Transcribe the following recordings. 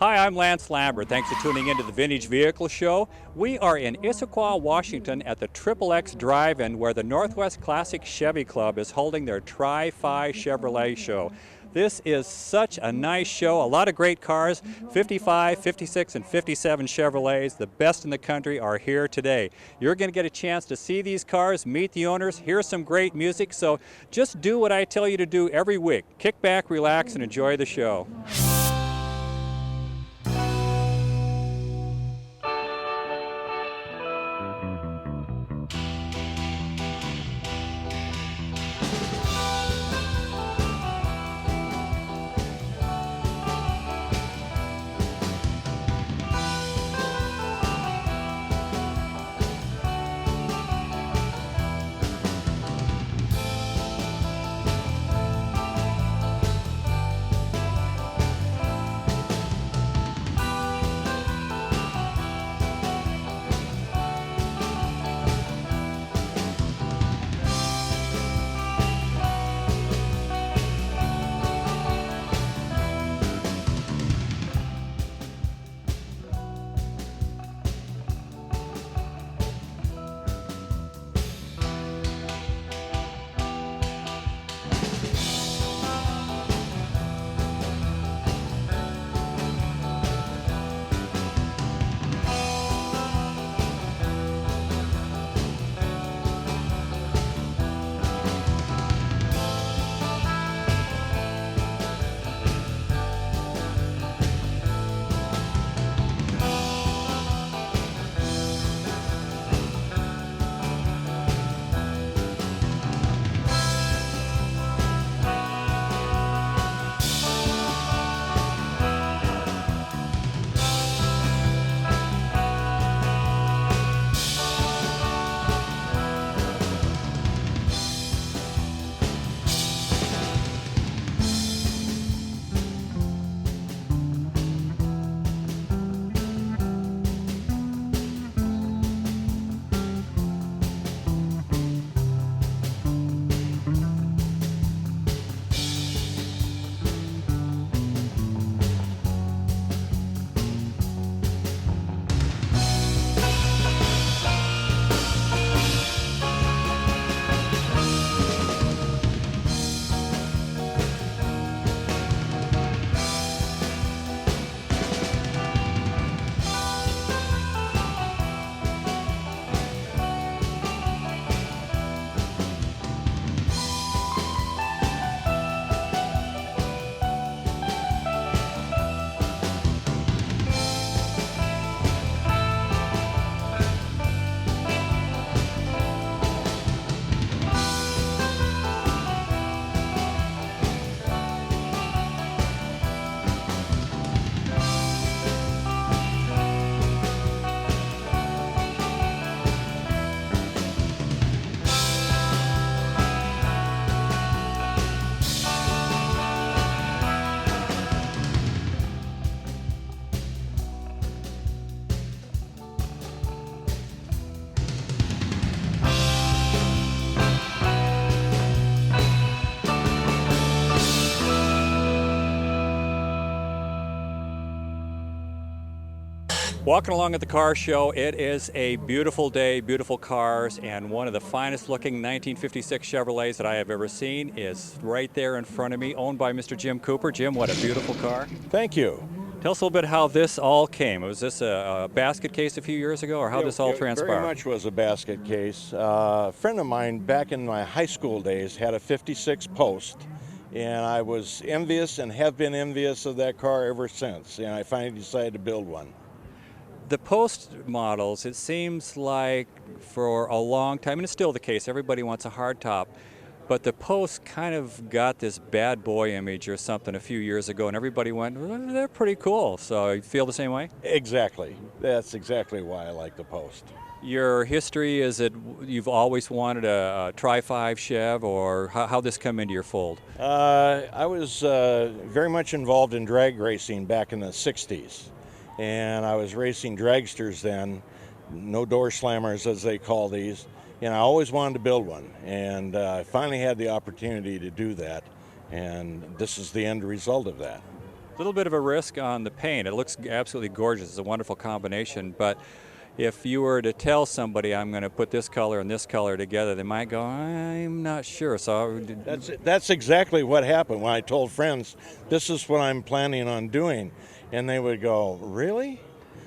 Hi, I'm Lance Lambert. Thanks for tuning into the Vintage Vehicle Show. We are in Issaquah, Washington at the XXX Drive-In where the Northwest Classic Chevy Club is holding their Tri-Fi Chevrolet show. This is such a nice show, a lot of great cars, 55, 56, and 57 Chevrolets, the best in the country, are here today. You're going to get a chance to see these cars, meet the owners, hear some great music, so just do what I tell you to do every week. Kick back, relax, and enjoy the show. Walking along at the car show, it is a beautiful day, beautiful cars, and one of the finest looking 1956 Chevrolets that I have ever seen is right there in front of me, owned by Mr. Jim Cooper. Jim, what a beautiful car. Thank you. Tell us a little bit how this all came. Was this a basket case a few years ago, or how this all transpired? Very much was a basket case. A friend of mine back in my high school days had a 56 Post, and I was envious and have been envious of that car ever since, and I finally decided to build one. The Post models, it seems like for a long time, and it's still the case, everybody wants a hardtop, but the Post kind of got this bad boy image or something a few years ago, and everybody went, well, they're pretty cool. So you feel the same way? Exactly. That's exactly why I like the Post. Your history, is it you've always wanted a Tri-5 Chev, or how this come into your fold? I was very much involved in drag racing back in the 60s. And I was racing dragsters then, no door slammers as they call these, and I always wanted to build one, and I finally had the opportunity to do that, and this is the end result of that. A little bit of a risk on the paint. It looks absolutely gorgeous. It's a wonderful combination, but if you were to tell somebody I'm going to put this color and this color together, they might go, I'm not sure. So That's exactly what happened when I told friends, this is what I'm planning on doing. And they would go, really?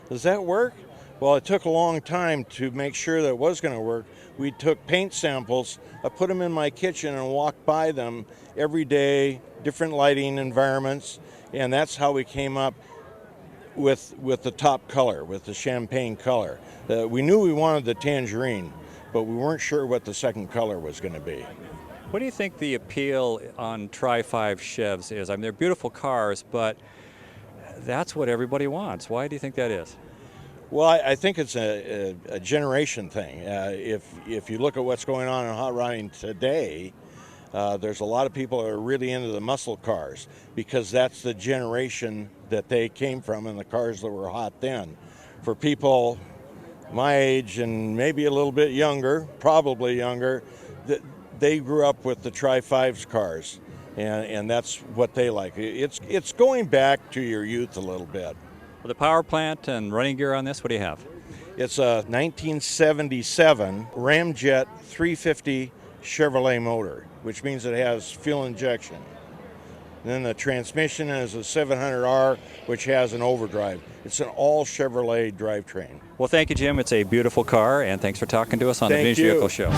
Does that work? Well, it took a long time to make sure that it was going to work. We took paint samples, I put them in my kitchen and walked by them every day, different lighting environments, and that's how we came up with the top color, with the champagne color. We knew we wanted the tangerine, but we weren't sure what the second color was going to be. what do you think the appeal on Tri-5 Chevs is? I mean, they're beautiful cars, but that's what everybody wants. Why do you think that is? Well, I think it's a generation thing. If you look at what's going on in hot rodding today, there's a lot of people that are really into the muscle cars because that's the generation that they came from and the cars that were hot then. For people my age and maybe a little bit younger, probably younger, they grew up with the Tri-5s cars, and that's what they like. It's going back to your youth a little bit. With the power plant and running gear on this, what do you have? It's a 1977 Ramjet 350 Chevrolet motor, which means it has fuel injection. And then the transmission is a 700R, which has an overdrive. It's an all Chevrolet drivetrain. Well, thank you, Jim. It's a beautiful car, and thanks for talking to us on the Vintage Vehicle Show.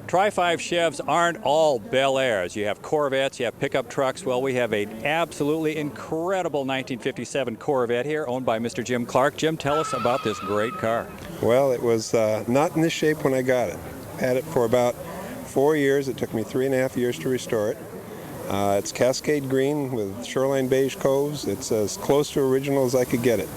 Tri-5 Chevs aren't all Bel Airs. You have Corvettes, you have pickup trucks. Well, we have an absolutely incredible 1957 Corvette here, owned by Mr. Jim Clark. Jim, tell us about this great car. Well, it was not in this shape when I got it. Had it for about 4 years. It took me 3.5 years to restore it. It's Cascade green with shoreline beige coves. It's as close to original as I could get it.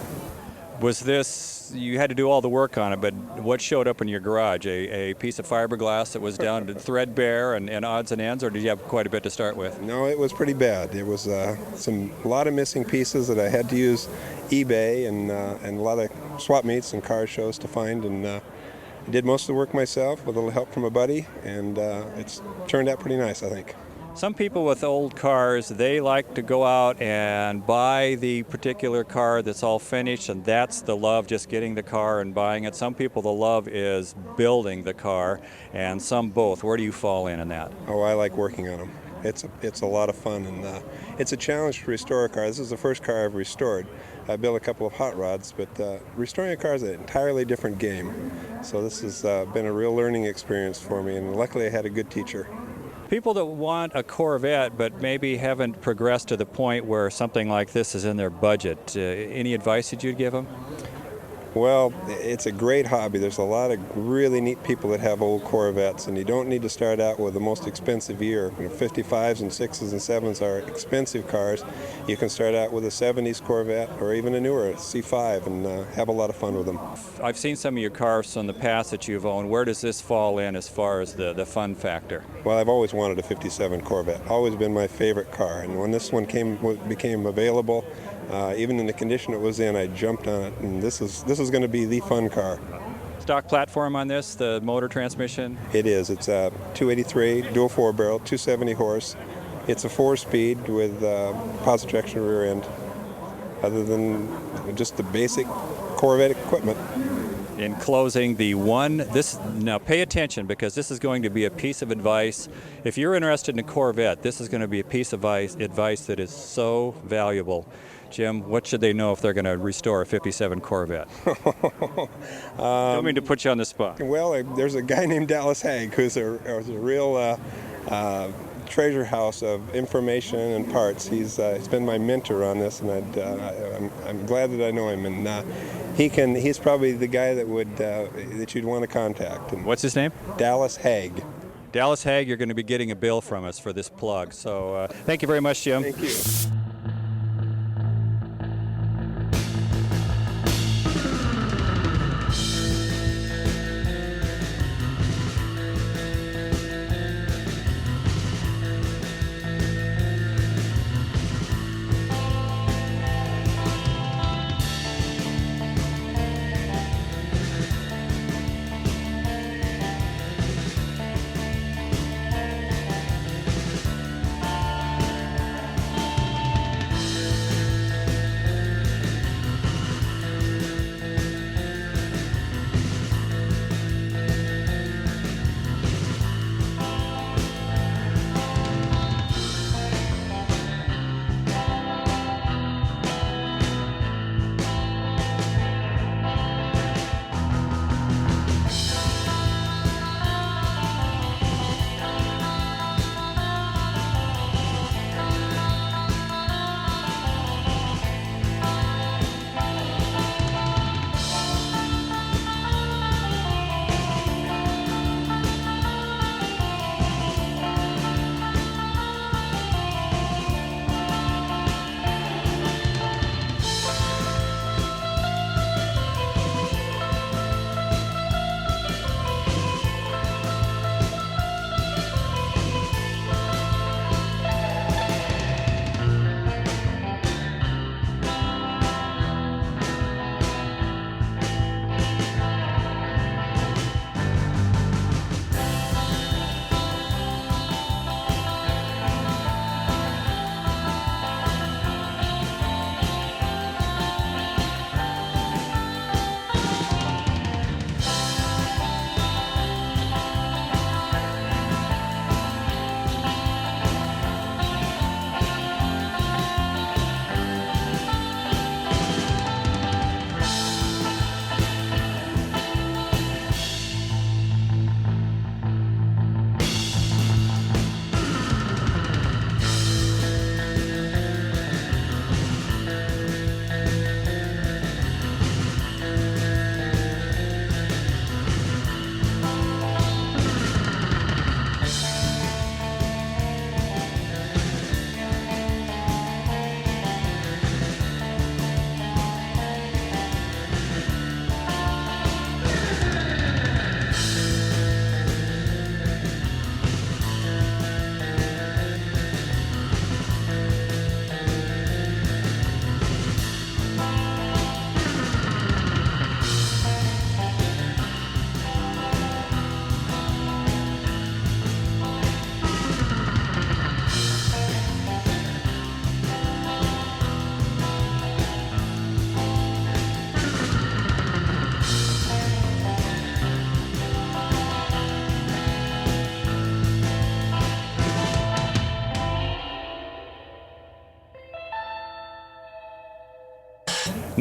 Was this, you had to do all the work on it, but what showed up in your garage? A piece of fiberglass that was down to threadbare and odds and ends, or did you have quite a bit to start with? No, it was pretty bad. It was a lot of missing pieces that I had to use eBay and a lot of swap meets and car shows to find, and I did most of the work myself with a little help from a buddy, and it's turned out pretty nice, I think. Some people with old cars, they like to go out and buy the particular car that's all finished, and that's the love, just getting the car and buying it. Some people, the love is building the car, and some both. Where do you fall in that? Oh, I like working on them. It's a lot of fun, and it's a challenge to restore a car. This is the first car I've restored. I built a couple of hot rods, but restoring a car is an entirely different game. So this has been a real learning experience for me, and luckily I had a good teacher. People that want a Corvette but maybe haven't progressed to the point where something like this is in their budget, any advice that you'd give them? Well, it's a great hobby. There's a lot of really neat people that have old Corvettes, and you don't need to start out with the most expensive year. 55s and 6s and 7s are expensive cars. You can start out with a 70s Corvette or even a newer C5 and have a lot of fun with them. I've seen some of your cars from the past that you've owned. Where does this fall in as far as the fun factor? Well, I've always wanted a 57 Corvette. Always been my favorite car, and when this one became available, even in the condition it was in, I jumped on it, and this is going to be the fun car. Stock platform on this, the motor transmission? It is. It's a 283 dual 4-barrel, 270 horse. It's a 4-speed with positive traction rear end, other than just the basic Corvette equipment. In closing, now pay attention, because this is going to be a piece of advice. If you're interested in a Corvette, this is going to be a piece of advice that is so valuable. Jim, what should they know if they're going to restore a 57 Corvette? Don't mean to put you on the spot. Well, there's a guy named Dallas Haig who's a real treasure house of information and parts. He's been my mentor on this, and I'm glad that I know him. And he's probably the guy that you'd want to contact. And what's his name? Dallas Haig. Dallas Haig, you're going to be getting a bill from us for this plug. So thank you very much, Jim. Thank you.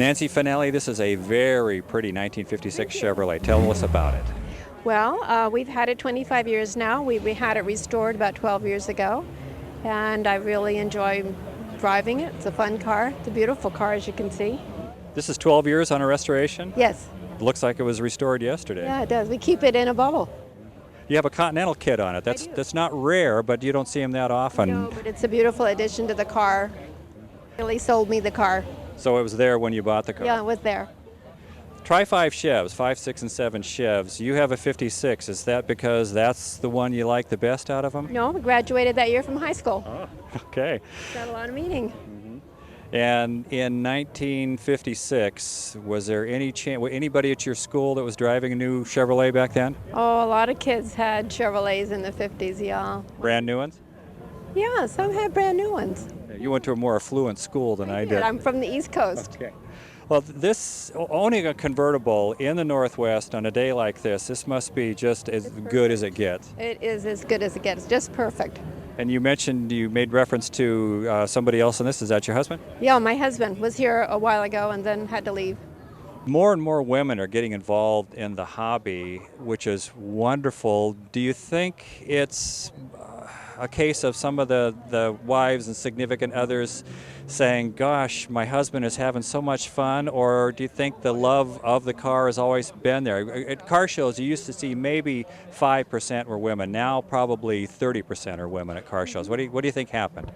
Nancy Finelli, this is a very pretty 1956 Chevrolet. Tell us about it. Well, we've had it 25 years now. We had it restored about 12 years ago, and I really enjoy driving it. It's a fun car. It's a beautiful car, as you can see. This is 12 years on a restoration? Yes. Looks like it was restored yesterday. Yeah, it does. We keep it in a bubble. You have a Continental kit on it. That's not rare, but you don't see them that often. No, but it's a beautiful addition to the car. Really sold me the car. So it was there when you bought the car? Yeah, it was there. Try 5 Chevs, 5, 6, and 7 Chevs. You have a 56. Is that because that's the one you like the best out of them? No, we graduated that year from high school. Oh, okay. Got a lot of meaning. And in 1956, was there anybody at your school that was driving a new Chevrolet back then? Oh, a lot of kids had Chevrolets in the 50s, yeah. Brand new ones? Yeah, some had brand new ones. You went to a more affluent school than I did. I'm from the East Coast. Okay. Well, owning a convertible in the Northwest on a day like this must be just as good as it gets. It is as good as it gets, just perfect. And you made reference to somebody else in this. Is that your husband? Yeah, my husband was here a while ago and then had to leave. More and more women are getting involved in the hobby, which is wonderful. Do you think it's a case of some of the wives and significant others saying, gosh, my husband is having so much fun, or do you think the love of the car has always been there? At car shows, you used to see maybe 5% were women. Now probably 30% are women at car shows. What do you think happened?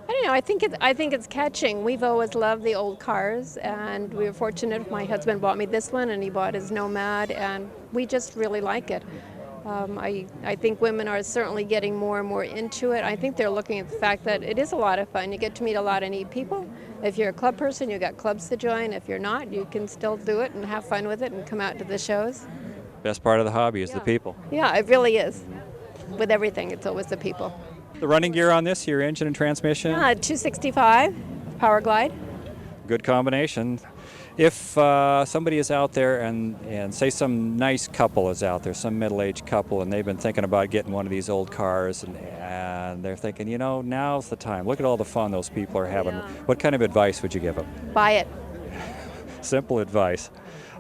I don't know. I think it's catching. We've always loved the old cars, and we were fortunate. My husband bought me this one, and he bought his Nomad, and we just really like it. I think women are certainly getting more and more into it. I think they're looking at the fact that it is a lot of fun. You get to meet a lot of neat people. If you're a club person, you've got clubs to join. If you're not, you can still do it and have fun with it and come out to the shows. Best part of the hobby is the people. Yeah, it really is. With everything, it's always the people. The running gear on this, your engine and transmission? 265 Power Glide. Good combination. If somebody is out there and say some nice couple is out there, some middle-aged couple, and they've been thinking about getting one of these old cars, and they're thinking, now's the time. Look at all the fun those people are having. Yeah. What kind of advice would you give them? Buy it. Simple advice.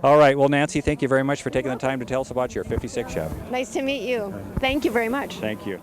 All right. Well, Nancy, thank you very much for taking the time to tell us about your 56 Chevy. Nice to meet you. Thank you very much. Thank you.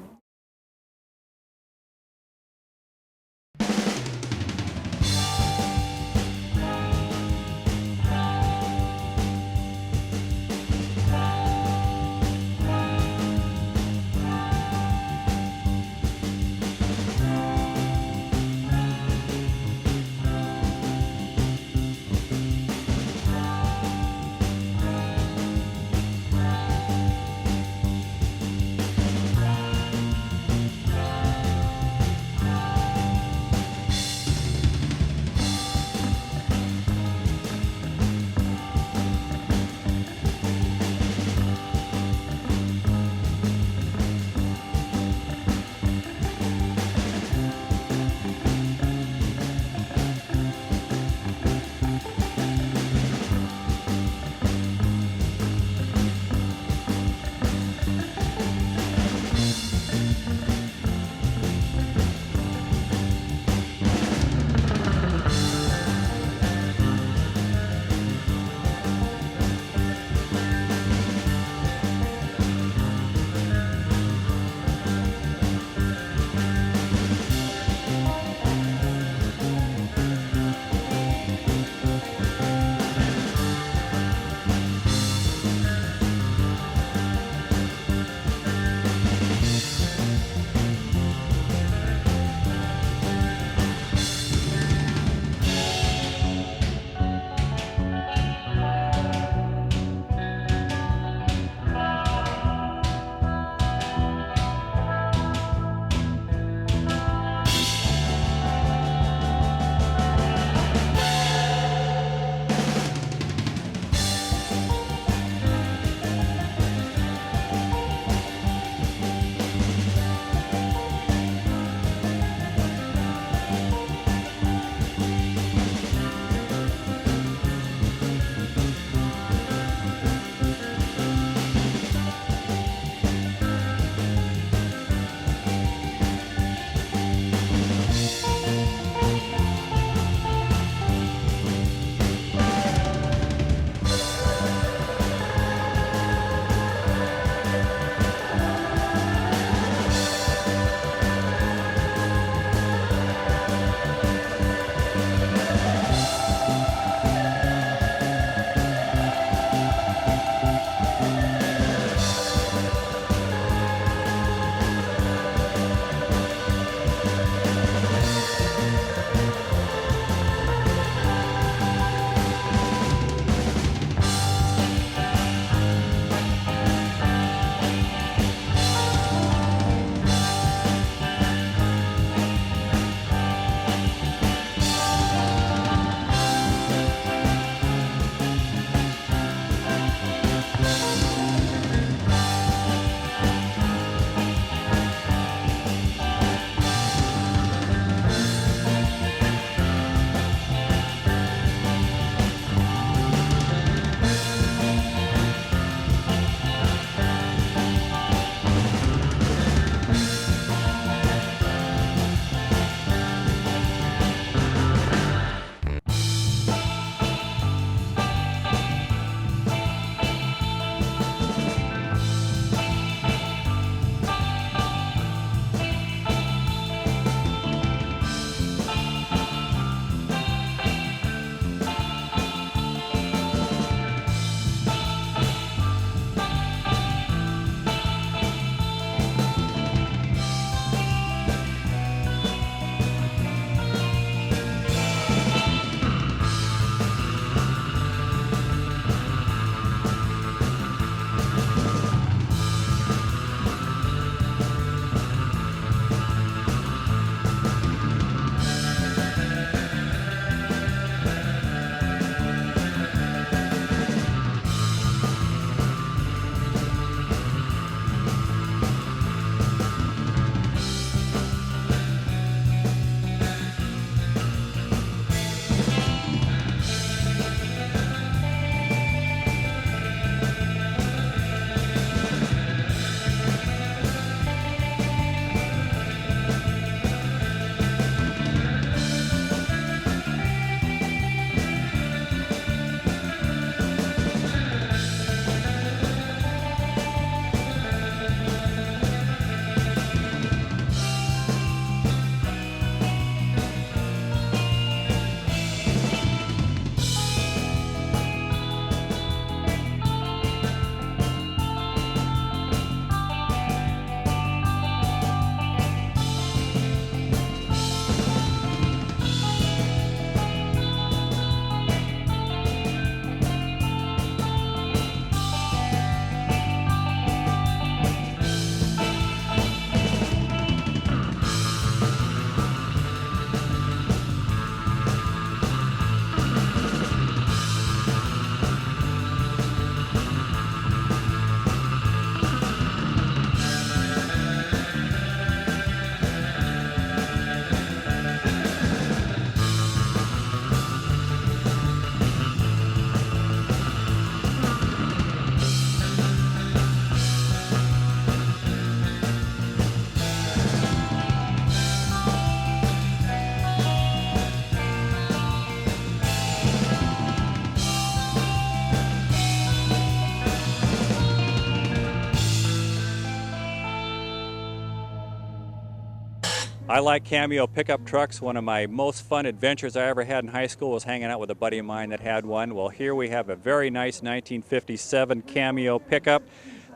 I like Cameo pickup trucks. One of my most fun adventures I ever had in high school was hanging out with a buddy of mine that had one. Well, here we have a very nice 1957 Cameo pickup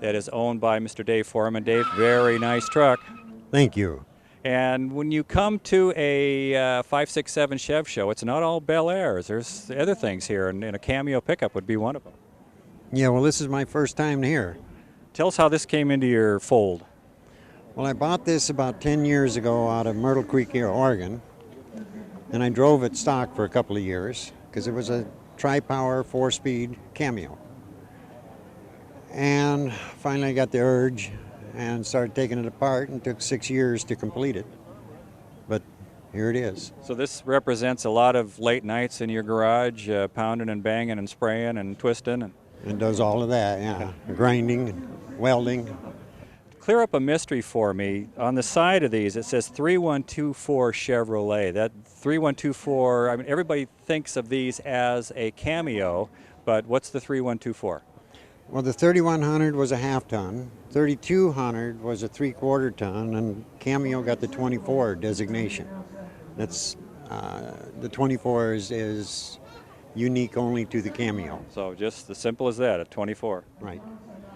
that is owned by Mr. Dave Foreman. Dave, very nice truck. Thank you. And when you come to a 567 Chev show, it's not all Bel Airs. There's other things here, and a Cameo pickup would be one of them. Yeah, well, this is my first time here. Tell us how this came into your fold. Well, I bought this about 10 years ago out of Myrtle Creek, Oregon, and I drove it stock for a couple of years because it was a tri-power, 4-speed Cameo. And finally I got the urge and started taking it apart, and took 6 years to complete it. But here it is. So this represents a lot of late nights in your garage, pounding and banging and spraying and twisting. And It does all of that, yeah. Grinding and welding. clear up a mystery for me. On the side of these, it says 3124 Chevrolet. That 3124, I mean, everybody thinks of these as a Cameo, but what's the 3124? Well, the 3100 was a half-ton, 3200 was a 3/4 ton, and Cameo got the 24 designation. That's the 24 is unique only to the Cameo. So just as simple as that, a 24. Right.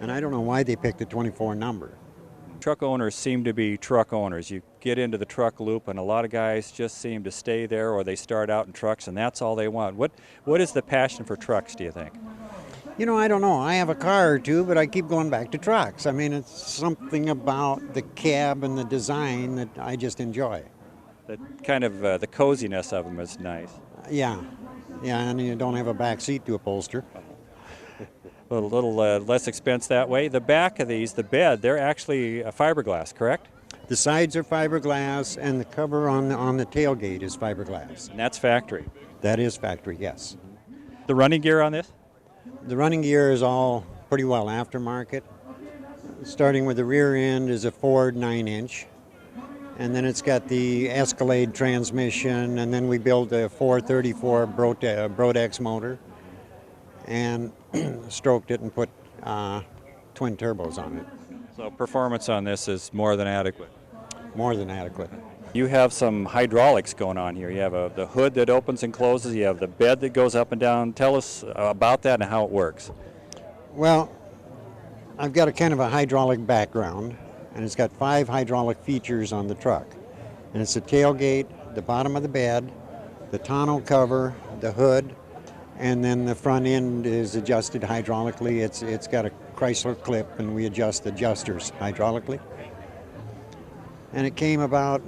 And I don't know why they picked the 24 number. Truck owners seem to be truck owners. You get into the truck loop, and a lot of guys just seem to stay there, or they start out in trucks, and that's all they want. What is the passion for trucks, do you think? You know, I don't know. I have a car or two, but I keep going back to trucks. I mean, it's something about the cab and the design that I just enjoy. The kind of the coziness of them is nice. Yeah, and you don't have a back seat to upholster. A little less expense that way. The back of these, the bed, they're actually fiberglass, correct? The sides are fiberglass, and the cover on the tailgate is fiberglass. And that's factory. That is factory, yes. The running gear on this? The running gear is all pretty well aftermarket. Starting with the rear end is a Ford 9-inch. And then it's got the Escalade transmission, and then we built a 434 Brodex motor and stroked it and put twin turbos on it. So performance on this is more than adequate. More than adequate. You have some hydraulics going on here. You have the hood that opens and closes. You have the bed that goes up and down. Tell us about that and how it works. Well, I've got a kind of a hydraulic background, and it's got 5 hydraulic features on the truck. And it's the tailgate, the bottom of the bed, the tonneau cover, the hood, and then the front end is adjusted hydraulically. It's got a Chrysler clip, and we adjust the adjusters hydraulically. And it came about,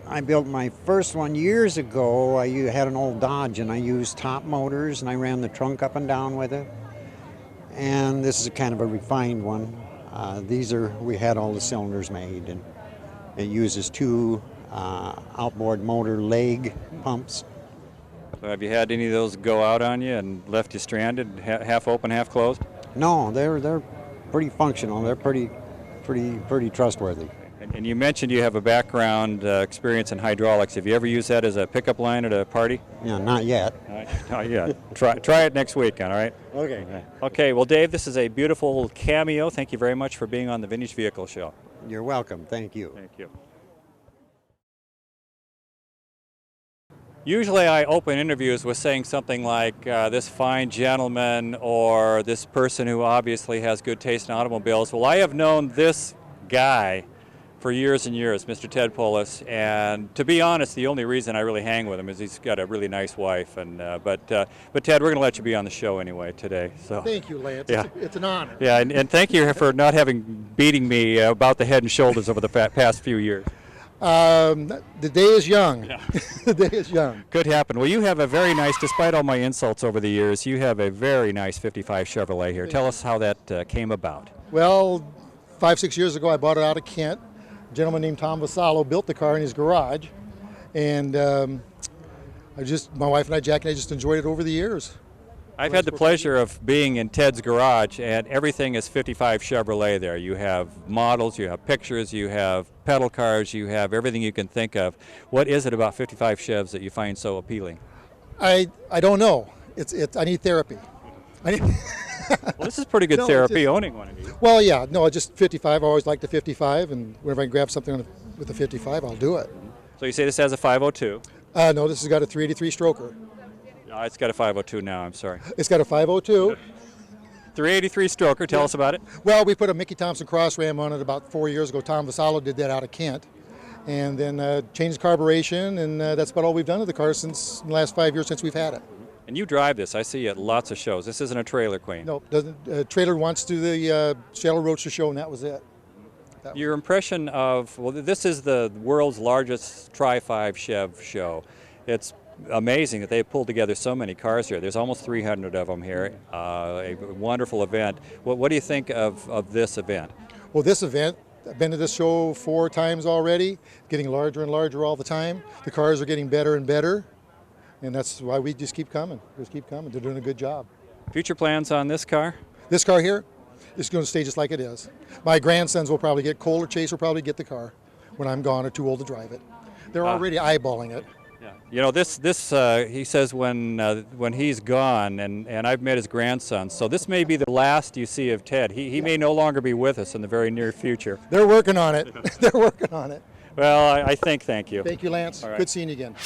I built my first one years ago. I had an old Dodge, and I used top motors, and I ran the trunk up and down with it. And this is a kind of a refined one. We had all the cylinders made, and it uses 2 outboard motor leg pumps. So have you had any of those go out on you and left you stranded, half open, half closed? No, they're pretty functional. They're pretty trustworthy. And you mentioned you have a background experience in hydraulics. Have you ever used that as a pickup line at a party? Yeah, not yet. Not yet. Try it next weekend, all right? Okay. Okay, well, Dave, this is a beautiful Cameo. Thank you very much for being on the Vintage Vehicle Show. You're welcome. Thank you. Thank you. Usually I open interviews with saying something like, this fine gentleman, or this person who obviously has good taste in automobiles. Well, I have known this guy for years and years, Mr. Ted Polis, and to be honest, the only reason I really hang with him is he's got a really nice wife. And but Ted, we're going to let you be on the show anyway today. So thank you, Lance. Yeah. It's an honor. Yeah, and thank you for not beating me about the head and shoulders over the past few years. The day is young. Yeah. The day is young. Could happen. Well, you have a very nice, despite all my insults over the years, you have a very nice 55 Chevrolet here. Tell us how that came about. Well, 5-6 years ago, I bought it out of Kent. A gentleman named Tom Vasallo built the car in his garage, and my wife and I, Jack and I, just enjoyed it over the years. I've had the pleasure of being in Ted's garage, and everything is 55 Chevrolet there. You have models, you have pictures, you have pedal cars, you have everything you can think of. What is it about 55 Chevs that you find so appealing? I don't know. I need therapy. Well, this is pretty good therapy, owning one of these. Well, yeah, no, just 55. I always liked the 55, and whenever I can grab something with a 55, I'll do it. So you say this has a 502. No, this has got a 383 stroker. It's got a 502 now, I'm sorry. It's got a 502. 383 stroker, tell us about it. Well, we put a Mickey Thompson cross ram on it about 4 years ago. Tom Vasallo did that out of Kent. And then changed carburation, and that's about all we've done to the car since the last 5 years since we've had it. And you drive this. I see you at lots of shows. This isn't a trailer queen. No, doesn't. Trailer wants to do the Seattle Roadster show, and that was it. Your impression of, well, this is the world's largest Tri-5 Chev show. It's amazing that they pulled together so many cars here. There's almost 300 of them here. A wonderful event. What do you think of this event? Well, this event, I've been to this show 4 times already, getting larger and larger all the time. The cars are getting better and better, and that's why we just keep coming. Just keep coming. They're doing a good job. Future plans on this car? This car here is going to stay just like it is. My grandsons will probably get, Cole or Chase will probably get the car when I'm gone or too old to drive it. They're already eyeballing it. Yeah. You know, this he says when he's gone, and I've met his grandson, so this may be the last you see of Ted. He may no longer be with us in the very near future. They're working on it. They're working on it. Well, I think thank you. Thank you, Lance. All right. Good seeing you again.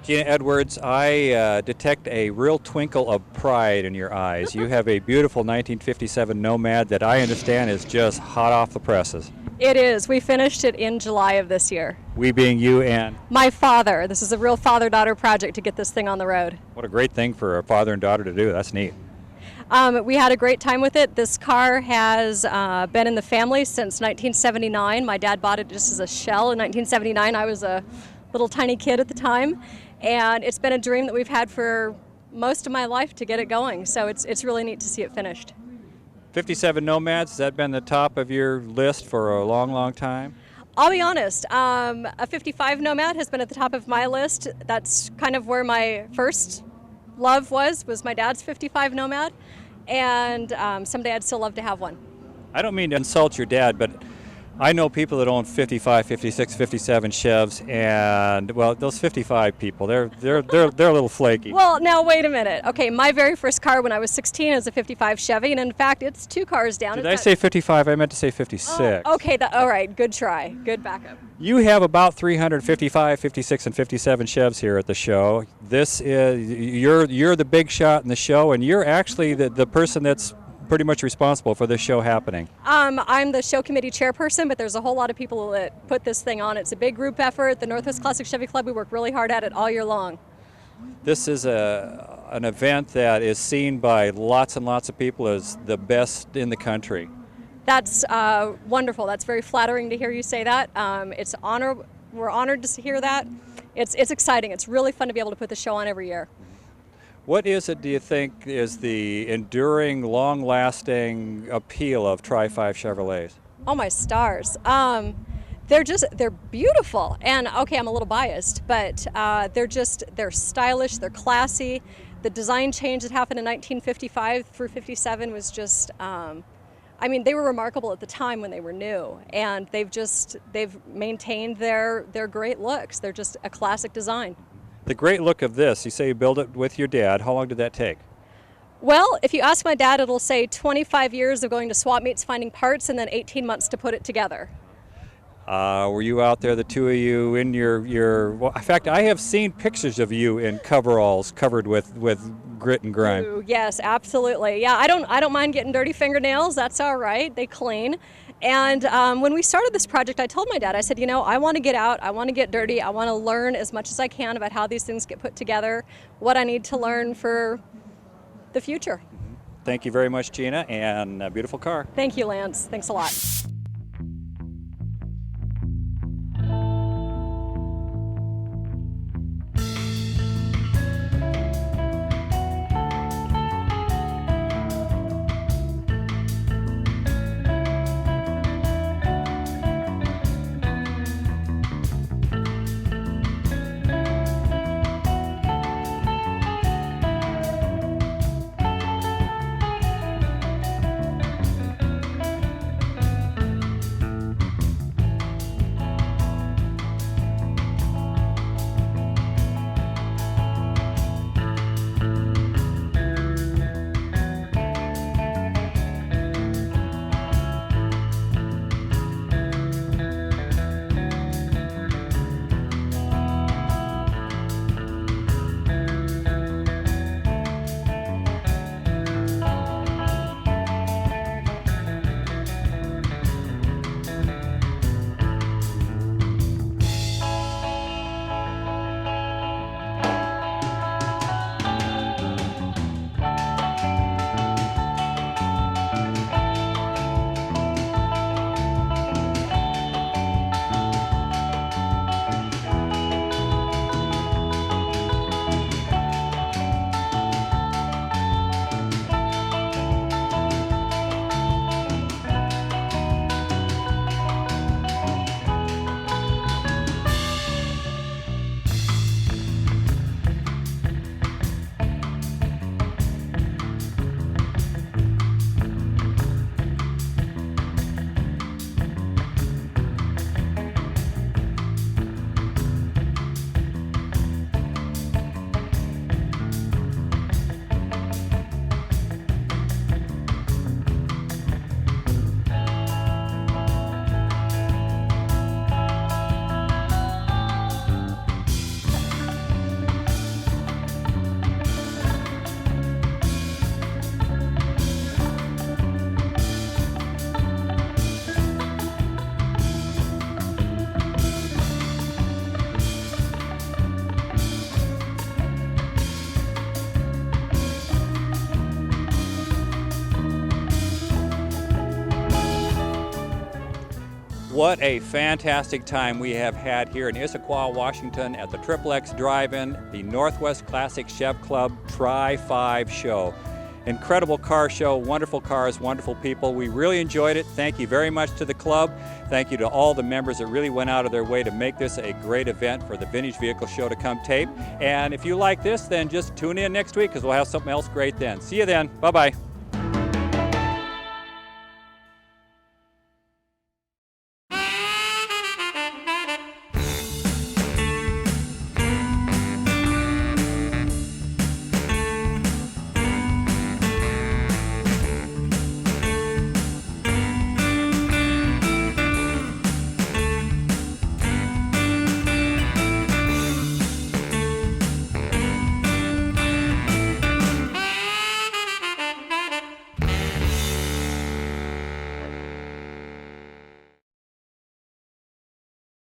Gina Edwards, I detect a real twinkle of pride in your eyes. You have a beautiful 1957 Nomad that I understand is just hot off the presses. It is. We finished it in July of this year. We being you and? My father. This is a real father-daughter project to get this thing on the road. What a great thing for a father and daughter to do. That's neat. We had a great time with it. This car has been in the family since 1979. My dad bought it just as a shell in 1979. I was a little tiny kid at the time. And it's been a dream that we've had for most of my life to get it going. So it's really neat to see it finished. 57 Nomads, has that been the top of your list for a long, long time? I'll be honest, a 55 Nomad has been at the top of my list. That's kind of where my first love was my dad's 55 Nomad. And someday I'd still love to have one. I don't mean to insult your dad, but I know people that own 55, 56, 57 Chevs, and well, those 55 people, they're a little flaky. Well, now wait a minute. Okay, my very first car when I was 16 is a 55 Chevy, and in fact, it's 2 cars down. Did I say 55? I meant to say 56. Oh, okay, all right, good try, good backup. You have about 355, 56, and 57 Chevs here at the show. This is you're the big shot in the show, and you're actually the person that's pretty much responsible for this show happening. I'm the show committee chairperson, but there's a whole lot of people that put this thing on. It's a big group effort. The Northwest Classic Chevy Club, we work really hard at it all year long. This is an event that is seen by lots and lots of people as the best in the country. That's wonderful. That's very flattering to hear you say that. It's honor. We're honored to hear that. It's exciting. It's really fun to be able to put the show on every year. What is it, do you think, is the enduring, long-lasting appeal of Tri-5 Chevrolets? Oh, my stars. They're beautiful. And, okay, I'm a little biased, but they're stylish, they're classy. The design change that happened in 1955 through 57 was just I mean, they were remarkable at the time when they were new, and they've maintained their great looks. They're just a classic design. The great look of this, you say you built it with your dad. How long did that take? Well, if you ask my dad, it'll say 25 years of going to swap meets, finding parts, and then 18 months to put it together. Were you out there, the two of you, in your well, in fact, I have seen pictures of you in coveralls covered with grit and grime. Ooh, yes, absolutely. Yeah, I don't mind getting dirty fingernails. That's all right. They clean. And when we started this project, I told my dad, I said, you know, I want to get out, I want to get dirty, I want to learn as much as I can about how these things get put together, what I need to learn for the future. Thank you very much, Gina, and a beautiful car. Thank you, Lance. Thanks a lot. What a fantastic time we have had here in Issaquah, Washington at the XXX Drive-In, the Northwest Classic Chev Club Tri-5 show. Incredible car show, wonderful cars, wonderful people. We really enjoyed it. Thank you very much to the club. Thank you to all the members that really went out of their way to make this a great event for the Vintage Vehicle Show to come tape. And if you like this, then just tune in next week because we'll have something else great then. See you then. Bye-bye.